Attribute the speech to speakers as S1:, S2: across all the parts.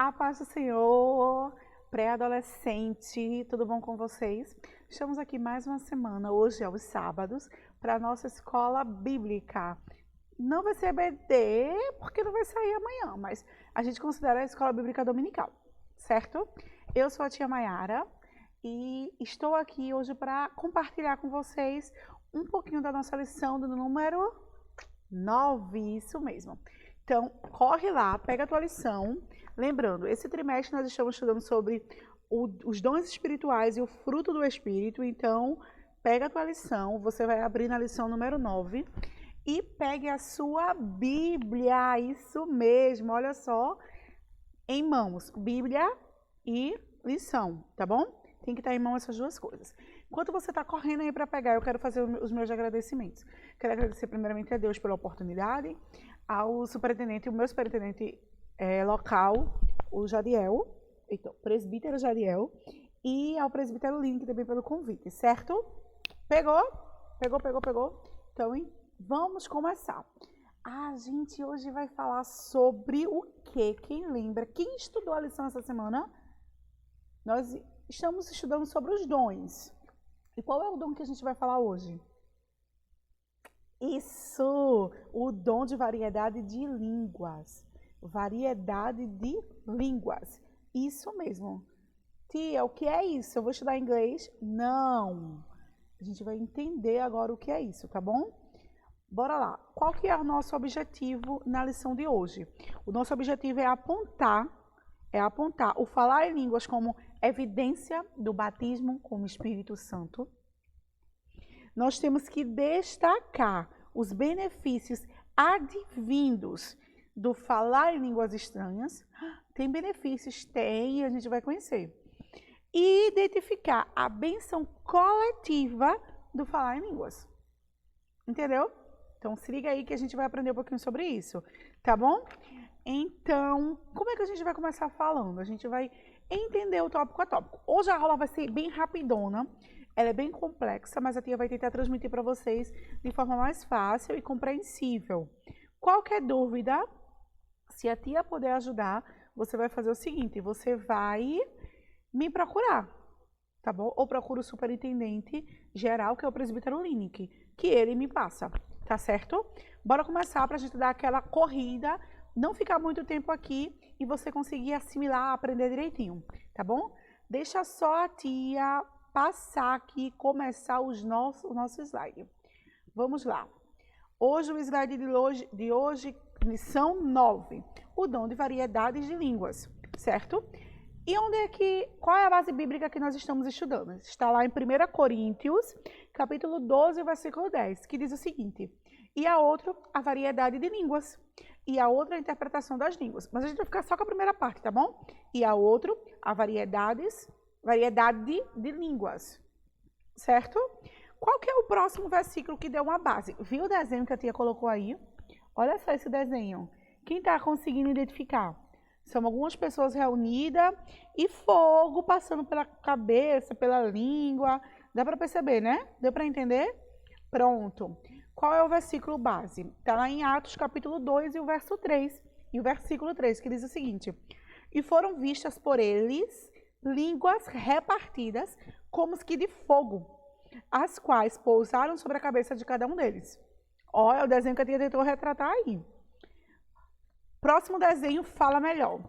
S1: A paz do Senhor, pré-adolescente, tudo bom com vocês? Estamos aqui mais uma semana, hoje é os sábados, para a nossa escola bíblica. Não vai ser EBD, porque não vai sair amanhã, mas a gente considera a escola bíblica dominical, certo? Eu sou a tia Maiara e estou aqui hoje para compartilhar com vocês um pouquinho da nossa lição do número 9, isso mesmo. Então, corre lá, pega a tua lição. Lembrando, esse trimestre nós estamos estudando sobre os dons espirituais e o fruto do Espírito. Então, pega a tua lição, você vai abrir na lição número 9 e pegue a sua Bíblia, isso mesmo, olha só, em mãos, Bíblia e lição, tá bom? Tem que estar em mão essas duas coisas. Enquanto você está correndo aí para pegar, eu quero fazer os meus agradecimentos. Quero agradecer primeiramente a Deus pela oportunidade, ao superintendente, o meu superintendente local, o Jadiel, então, presbítero Jadiel, e ao presbítero Link também pelo convite, certo? Pegou? Pegou? Então, vamos começar. A gente hoje vai falar sobre o quê? Quem lembra? Quem estudou a lição essa semana? Nós estamos estudando sobre os dons. E qual é o dom que a gente vai falar hoje? Isso! O dom de variedade de línguas. Variedade de línguas. Isso mesmo. Tia, o que é isso? Eu vou estudar inglês? Não. A gente vai entender agora o que é isso, tá bom? Bora lá. Qual que é o nosso objetivo na lição de hoje? O nosso objetivo é apontar o falar em línguas como evidência do batismo com o Espírito Santo. Nós temos que destacar os benefícios advindos do falar em línguas estranhas. Tem benefícios? Tem, a gente vai conhecer. E identificar a bênção coletiva do falar em línguas. Entendeu? Então, se liga aí que a gente vai aprender um pouquinho sobre isso, tá bom? Então, como é que a gente vai começar falando? A gente vai entender o tópico a tópico. Hoje a aula vai ser bem rapidona, ela é bem complexa, mas a tia vai tentar transmitir para vocês de forma mais fácil e compreensível. Qualquer dúvida, se a tia puder ajudar, você vai fazer o seguinte, você vai me procurar, tá bom? Ou procura o superintendente geral, que é o presbítero Linick, que ele me passa, tá certo? Bora começar para a gente dar aquela corrida, não ficar muito tempo aqui e você conseguir assimilar, aprender direitinho, tá bom? Deixa só a tia passar aqui e começar o nosso slide. Vamos lá. Hoje, o slide de hoje, lição 9, o dom de variedades de línguas, certo? E qual é a base bíblica que nós estamos estudando? Está lá em 1 Coríntios, capítulo 12, versículo 10, que diz o seguinte: e a outra, a variedade de línguas, e a outra, a interpretação das línguas. Mas a gente vai ficar só com a primeira parte, tá bom? E a outra, a variedade de línguas, certo? Qual que é o próximo versículo que deu uma base? Viu o desenho que a tia colocou aí? Olha só esse desenho. Quem está conseguindo identificar? São algumas pessoas reunidas e fogo passando pela cabeça, pela língua. Dá para perceber, né? Deu para entender? Pronto. Qual é o versículo base? Está lá em Atos, capítulo 2, e o verso 3. E o versículo 3, que diz o seguinte: e foram vistas por eles línguas repartidas como que de fogo, as quais pousaram sobre a cabeça de cada um deles. Olha o desenho que a tia tentou retratar aí. Próximo desenho fala melhor.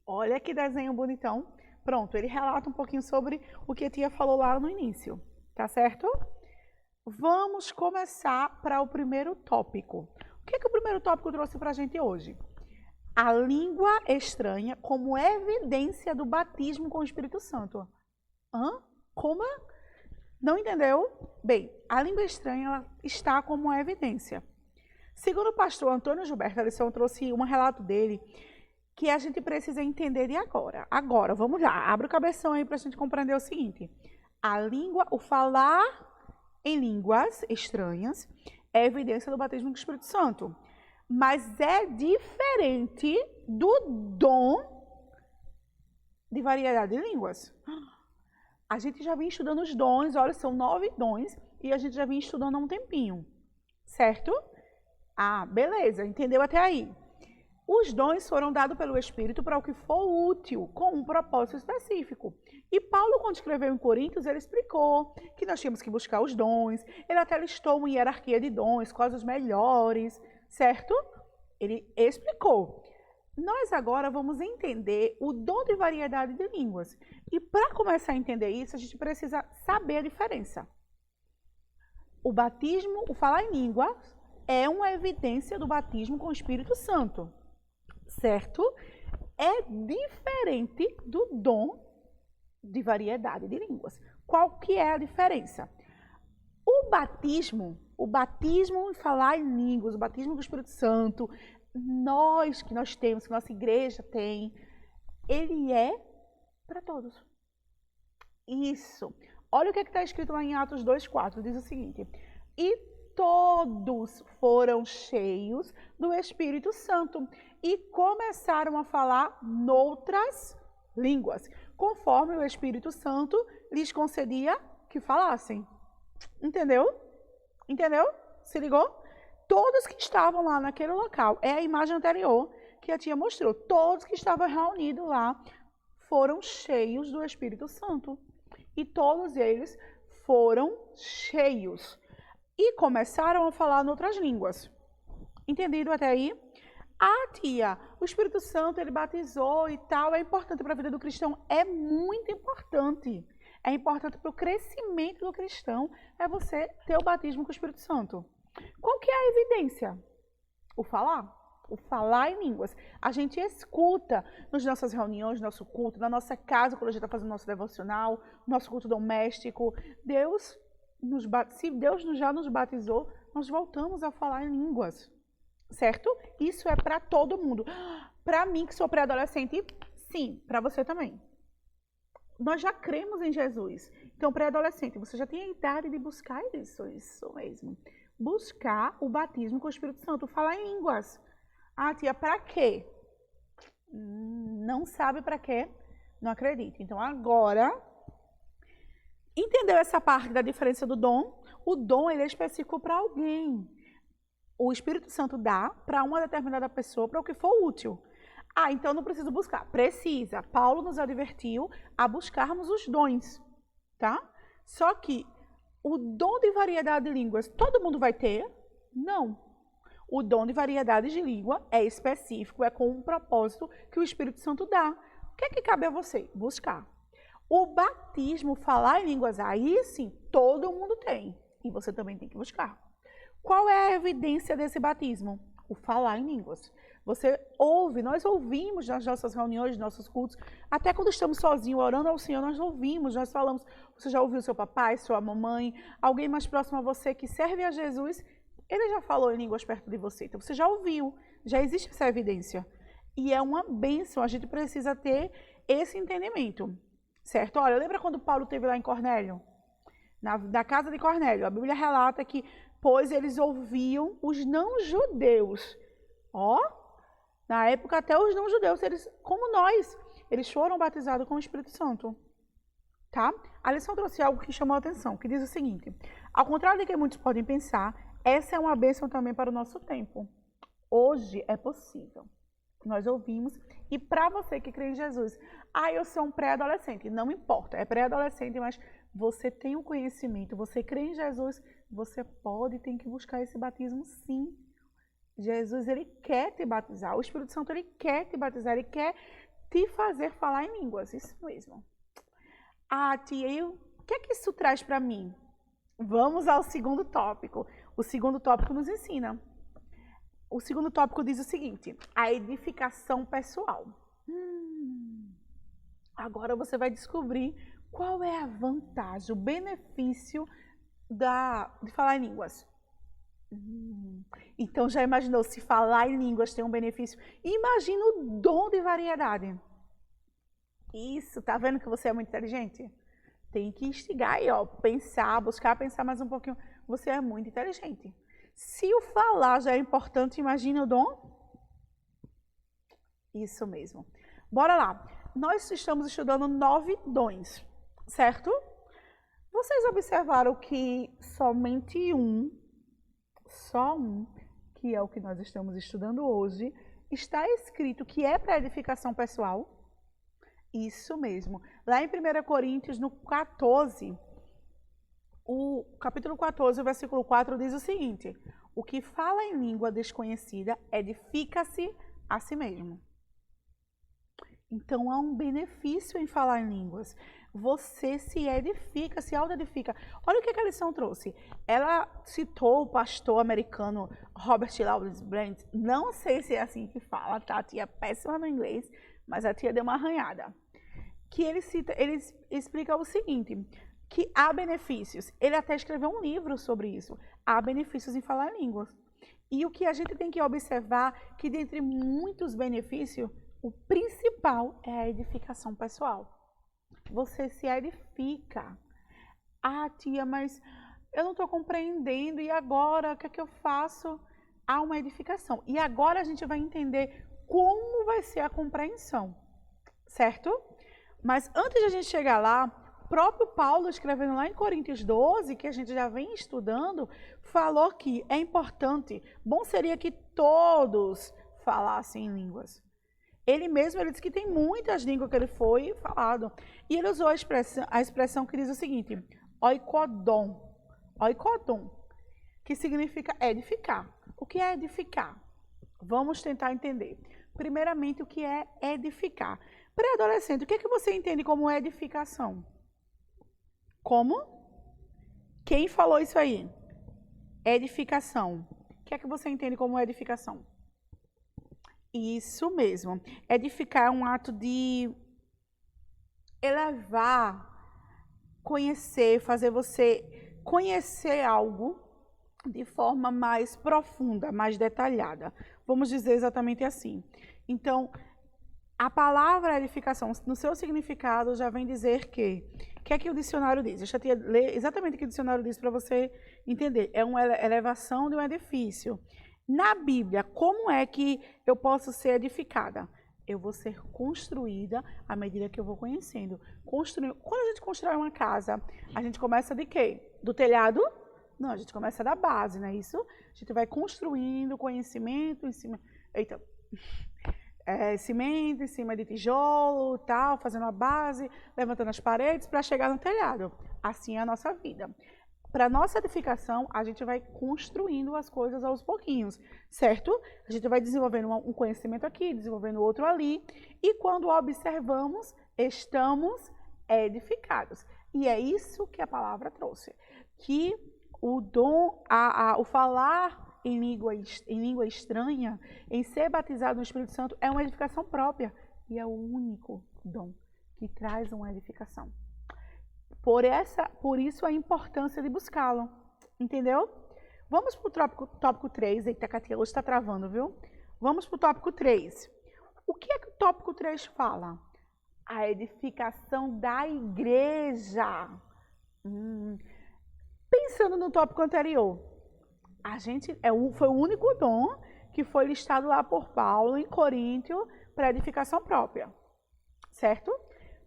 S1: Olha que desenho bonitão. Pronto, ele relata um pouquinho sobre o que a tia falou lá no início. Tá certo? Vamos começar para o primeiro tópico. O que o primeiro tópico trouxe para a gente hoje? A língua estranha como evidência do batismo com o Espírito Santo. Como? Não entendeu? Bem, a língua estranha ela está como evidência. Segundo o pastor Antônio Gilberto, a lição trouxe um relato dele que a gente precisa entender de agora. Agora, vamos lá, abre o cabeção aí para a gente compreender o seguinte. O falar em línguas estranhas é evidência do batismo com o Espírito Santo. Mas é diferente do dom de variedade de línguas. A gente já vem estudando os dons, olha, são 9 dons, e a gente já vem estudando há um tempinho, certo? Ah, beleza, entendeu até aí. Os dons foram dados pelo Espírito para o que for útil, com um propósito específico. E Paulo, quando escreveu em Coríntios, ele explicou que nós tínhamos que buscar os dons. Ele até listou uma hierarquia de dons, quais os melhores, certo? Ele explicou. Nós agora vamos entender o dom de variedade de línguas. E para começar a entender isso, a gente precisa saber a diferença. O batismo, o falar em línguas, é uma evidência do batismo com o Espírito Santo, certo? É diferente do dom de variedade de línguas. Qual que é a diferença? O batismo em falar em línguas, o batismo com o Espírito Santo, que nós temos, que nossa igreja tem, ele é para todos. Isso. Olha o que está escrito lá em Atos 2,4, diz o seguinte: e todos foram cheios do Espírito Santo e começaram a falar noutras línguas, conforme o Espírito Santo lhes concedia que falassem. Entendeu? Entendeu? Se ligou? Todos que estavam lá naquele local, é a imagem anterior que a tia mostrou, todos que estavam reunidos lá foram cheios do Espírito Santo. E todos eles foram cheios. E começaram a falar em outras línguas. Entendido até aí? Ah, tia, o Espírito Santo, ele batizou e tal, é importante para a vida do cristão? É muito importante. É importante para o crescimento do cristão, é você ter o batismo com o Espírito Santo. Qual que é a evidência? O falar em línguas. A gente escuta nas nossas reuniões, no nosso culto, na nossa casa, quando a gente está fazendo nosso devocional, nosso culto doméstico. Se Deus já nos batizou, nós voltamos a falar em línguas, certo? Isso é para todo mundo. Para mim, que sou pré-adolescente, sim, para você também. Nós já cremos em Jesus. Então, pré-adolescente, você já tem a idade de buscar isso mesmo. Buscar o batismo com o Espírito Santo, falar em línguas. Ah, tia, para quê? Não sabe para quê? Não acredito. Então, agora, entendeu essa parte da diferença do dom? O dom, ele é específico para alguém. O Espírito Santo dá para uma determinada pessoa, para o que for útil. Ah, então não preciso buscar. Precisa. Paulo nos advertiu a buscarmos os dons, tá? Só que o dom de variedade de línguas, todo mundo vai ter? Não. O dom de variedade de língua é específico, é com um propósito que o Espírito Santo dá. O que é que cabe a você? Buscar. O batismo, falar em línguas, aí sim, todo mundo tem. E você também tem que buscar. Qual é a evidência desse batismo? O falar em línguas. Você ouve, nós ouvimos nas nossas reuniões, nos nossos cultos, até quando estamos sozinhos orando ao Senhor, nós ouvimos, nós falamos. Você já ouviu seu papai, sua mamãe, alguém mais próximo a você que serve a Jesus, ele já falou em línguas perto de você, então você já ouviu, já existe essa evidência. E é uma bênção, a gente precisa ter esse entendimento, certo? Olha, lembra quando Paulo esteve lá em Cornélio? Na casa de Cornélio, a Bíblia relata que, pois eles ouviam os não-judeus, na época até os não-judeus, eles, como nós, eles foram batizados com o Espírito Santo, tá? A lição trouxe algo que chamou a atenção, que diz o seguinte: ao contrário do que muitos podem pensar, essa é uma bênção também para o nosso tempo. Hoje é possível. Nós ouvimos, e para você que crê em Jesus, eu sou um pré-adolescente, não importa, é pré-adolescente, mas você tem o conhecimento, você crê em Jesus, você pode e tem que buscar esse batismo sim. Jesus, ele quer te batizar, o Espírito Santo, ele quer te batizar, ele quer te fazer falar em línguas, isso mesmo. Tia, o que é que isso traz para mim? Vamos ao segundo tópico. O segundo tópico nos ensina. O segundo tópico diz o seguinte: a edificação pessoal. Agora você vai descobrir qual é a vantagem, o benefício de falar em línguas. Então já imaginou, se falar em línguas tem um benefício? Imagina o dom de variedade. Isso, tá vendo que você é muito inteligente? Tem que instigar aí, buscar pensar mais um pouquinho. Você é muito inteligente. Se o falar já é importante, imagina o dom? Isso mesmo. Bora lá. Nós estamos estudando 9 dons, certo? Vocês observaram que somente só um, que é o que nós estamos estudando hoje, está escrito que é para edificação pessoal? Isso mesmo. Lá em 1 Coríntios, no 14, o capítulo 14, o versículo 4 diz o seguinte: o que fala em língua desconhecida edifica-se a si mesmo. Então há um benefício em falar em línguas. Você se edifica, se auto-edifica. Olha o que a lição trouxe. Ela citou o pastor americano Robert Lawrence Brandt. Não sei se é assim que fala, tá? A tia é péssima no inglês, mas a tia deu uma arranhada. Que ele explica o seguinte, que há benefícios. Ele até escreveu um livro sobre isso. Há benefícios em falar em línguas. E o que a gente tem que observar, que dentre muitos benefícios, o principal é a edificação pessoal. Você se edifica. Ah, tia, mas eu não estou compreendendo. E agora, o que é que eu faço? Há uma edificação. E agora a gente vai entender como vai ser a compreensão. Certo? Mas antes de a gente chegar lá, o próprio Paulo, escrevendo lá em Coríntios 12, que a gente já vem estudando, falou que é importante, bom seria que todos falassem em línguas. Ele mesmo, ele disse que tem muitas línguas que ele foi falado. E ele usou a expressão que diz o seguinte, oikodon, que significa edificar. O que é edificar? Vamos tentar entender. Primeiramente, o que é edificar? Pré-adolescente, o que é que você entende como edificação? Como? Quem falou isso aí? Edificação. O que é que você entende como edificação? Isso mesmo. Edificar é um ato de elevar, conhecer, fazer você conhecer algo de forma mais profunda, mais detalhada. Vamos dizer exatamente assim. Então, a palavra edificação, no seu significado, já vem dizer que... O que é que o dicionário diz? Deixa eu ler exatamente o que o dicionário diz para você entender. É uma elevação de um edifício. Na Bíblia, como é que eu posso ser edificada? Eu vou ser construída à medida que eu vou conhecendo. Quando a gente constrói uma casa, a gente começa de quê? Do telhado? Não, a gente começa da base, não é isso? A gente vai construindo conhecimento em cima... Eita... cimento em cima de tijolo, tal, fazendo a base, levantando as paredes para chegar no telhado. Assim é a nossa vida. Para nossa edificação, a gente vai construindo as coisas aos pouquinhos, certo? A gente vai desenvolvendo um conhecimento aqui, desenvolvendo outro ali, e quando observamos, estamos edificados. E é isso que a palavra trouxe, que o dom, o falar em língua estranha, em ser batizado no Espírito Santo, é uma edificação própria, e é o único dom que traz uma edificação. Por isso a importância de buscá-lo, entendeu? Vamos para o tópico 3, eita, Katia, hoje está travando, viu? Vamos para o tópico 3. O que é que o tópico 3 fala? A edificação da igreja. Pensando no tópico anterior, foi o único dom que foi listado lá por Paulo em Coríntio para edificação própria, certo?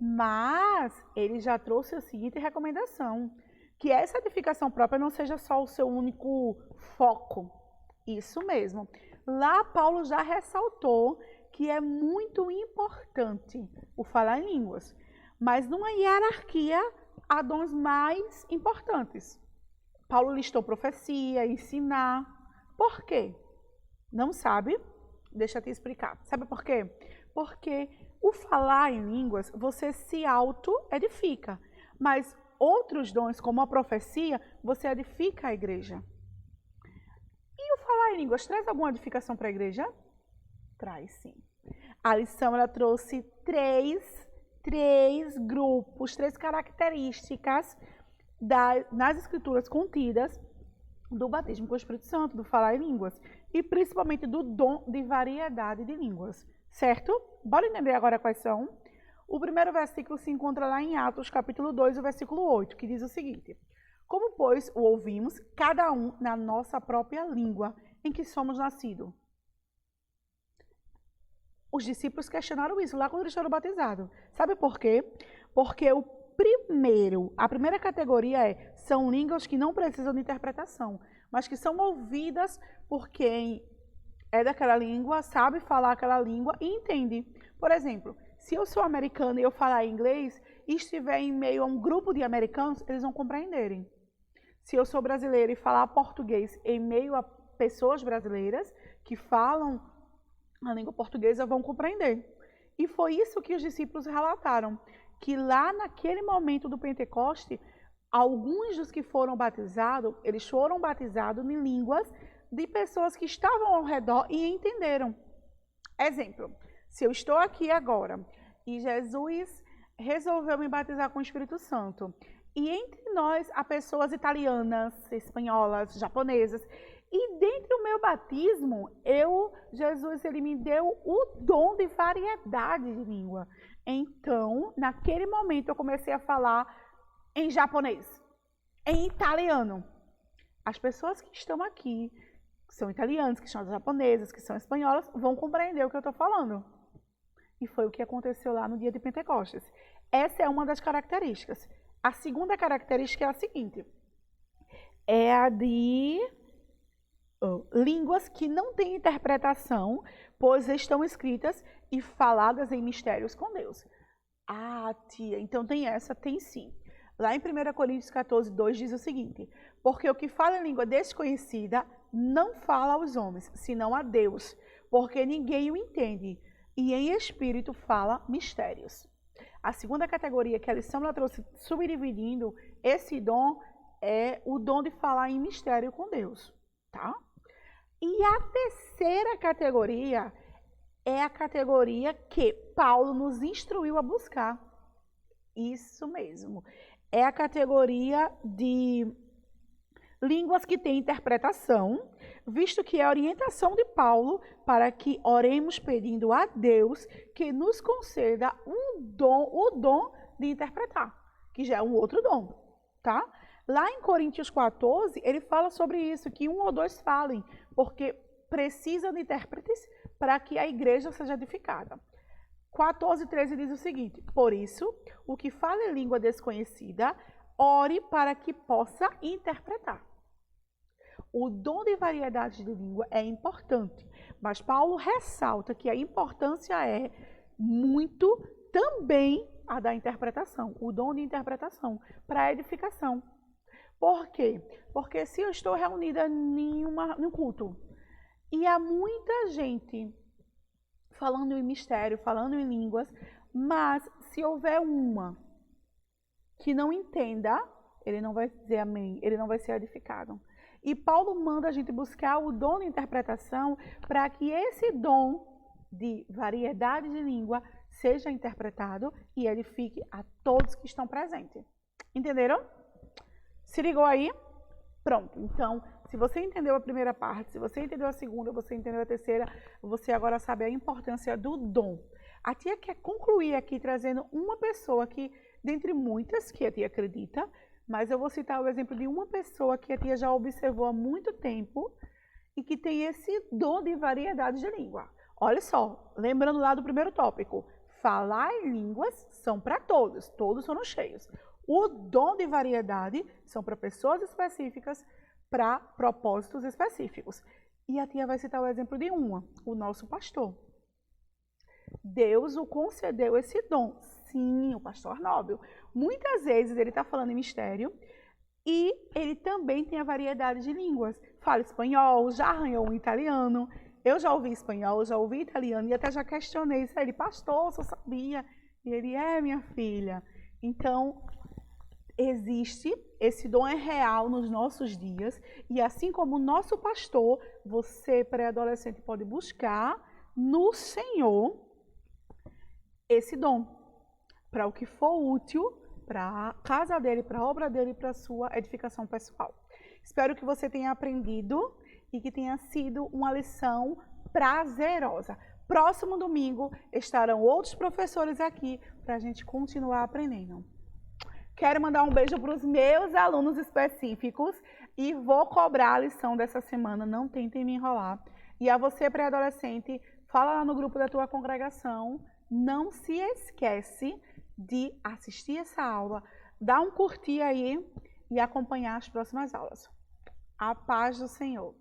S1: Mas ele já trouxe a seguinte recomendação, que essa edificação própria não seja só o seu único foco. Isso mesmo. Lá Paulo já ressaltou que é muito importante o falar em línguas, mas numa hierarquia há dons mais importantes. Paulo listou profecia, ensinar. Por quê? Não sabe? Deixa eu te explicar. Sabe por quê? Porque o falar em línguas, você se auto-edifica. Mas outros dons, como a profecia, você edifica a igreja. E o falar em línguas traz alguma edificação para a igreja? Traz, sim. A lição, ela trouxe três grupos, 3 características nas escrituras contidas do batismo com o Espírito Santo, do falar em línguas. E principalmente do dom de variedade de línguas. Certo? Bora entender agora quais são. O primeiro versículo se encontra lá em Atos, capítulo 2, o versículo 8, que diz o seguinte: como, pois, o ouvimos, cada um na nossa própria língua, em que somos nascidos. Os discípulos questionaram isso lá quando eles foram batizados. Sabe por quê? Porque a primeira categoria são línguas que não precisam de interpretação, mas que são ouvidas por quem é daquela língua, sabe falar aquela língua e entende. Por exemplo, se eu sou americana e eu falar inglês e estiver em meio a um grupo de americanos, eles vão compreenderem. Se eu sou brasileira e falar português em meio a pessoas brasileiras que falam a língua portuguesa, vão compreender. E foi isso que os discípulos relataram, que lá naquele momento do Pentecoste, alguns dos que foram batizados, eles foram batizados em línguas de pessoas que estavam ao redor e entenderam. Exemplo, se eu estou aqui agora e Jesus resolveu me batizar com o Espírito Santo, e entre nós há pessoas italianas, espanholas, japonesas, e dentro do meu batismo, Jesus, ele me deu o dom de variedade de língua. Então, naquele momento, eu comecei a falar em japonês, em italiano. As pessoas que estão aqui, que são italianas, que são japonesas, que são espanholas, vão compreender o que eu estou falando. E foi o que aconteceu lá no dia de Pentecostes. Essa é uma das características. A segunda característica é a seguinte. É a de línguas que não têm interpretação, pois estão escritas e faladas em mistérios com Deus. Ah, tia, então tem essa? Tem sim. Lá em 1 Coríntios 14, 2 diz o seguinte: porque o que fala em língua desconhecida não fala aos homens, senão a Deus, porque ninguém o entende, e em espírito fala mistérios. A segunda categoria que a lição ela trouxe, subdividindo esse dom, é o dom de falar em mistério com Deus, tá? E a terceira categoria é a categoria que Paulo nos instruiu a buscar. Isso mesmo. É a categoria de línguas que têm interpretação, visto que é a orientação de Paulo para que oremos pedindo a Deus que nos conceda o dom de interpretar, que já é um outro dom, tá? Lá em Coríntios 14, ele fala sobre isso, que um ou dois falem, porque precisam de intérpretes para que a igreja seja edificada. 14, 13 diz o seguinte: por isso, o que fala em língua desconhecida, ore para que possa interpretar. O dom de variedade de língua é importante, mas Paulo ressalta que a importância é muito também a da interpretação, o dom de interpretação para a edificação. Por quê? Porque se eu estou reunida em um culto e há muita gente falando em mistério, falando em línguas, mas se houver uma que não entenda, ele não vai dizer amém, ele não vai ser edificado. E Paulo manda a gente buscar o dom de interpretação para que esse dom de variedade de língua seja interpretado e edifique a todos que estão presentes. Entenderam? Se ligou aí? Pronto. Então, se você entendeu a primeira parte, se você entendeu a segunda, você entendeu a terceira, você agora sabe a importância do dom. A tia quer concluir aqui trazendo uma pessoa que, dentre muitas que a tia acredita, mas eu vou citar o exemplo de uma pessoa que a tia já observou há muito tempo e que tem esse dom de variedade de língua. Olha só, lembrando lá do primeiro tópico, falar em línguas são para todos, todos foram cheios. O dom de variedade são para pessoas específicas, para propósitos específicos. E a tia vai citar o exemplo de uma, o nosso pastor. Deus o concedeu esse dom. Sim, o pastor Arnóbio. Muitas vezes ele está falando em mistério e ele também tem a variedade de línguas. Fala espanhol, já arranhou um italiano. Eu já ouvi espanhol, já ouvi italiano e até já questionei isso. Ele, pastor, só sabia. E ele, minha filha. Então, existe, esse dom é real nos nossos dias. E assim como o nosso pastor, você, pré-adolescente, pode buscar no Senhor esse dom, para o que for útil, para a casa dele, para a obra dele, para a sua edificação pessoal. Espero que você tenha aprendido e que tenha sido uma lição prazerosa. Próximo domingo estarão outros professores aqui para a gente continuar aprendendo. Quero mandar um beijo para os meus alunos específicos e vou cobrar a lição dessa semana, não tentem me enrolar. E a você, pré-adolescente, fala lá no grupo da tua congregação, não se esquece de assistir essa aula, dar um curtir aí e acompanhar as próximas aulas. A paz do Senhor.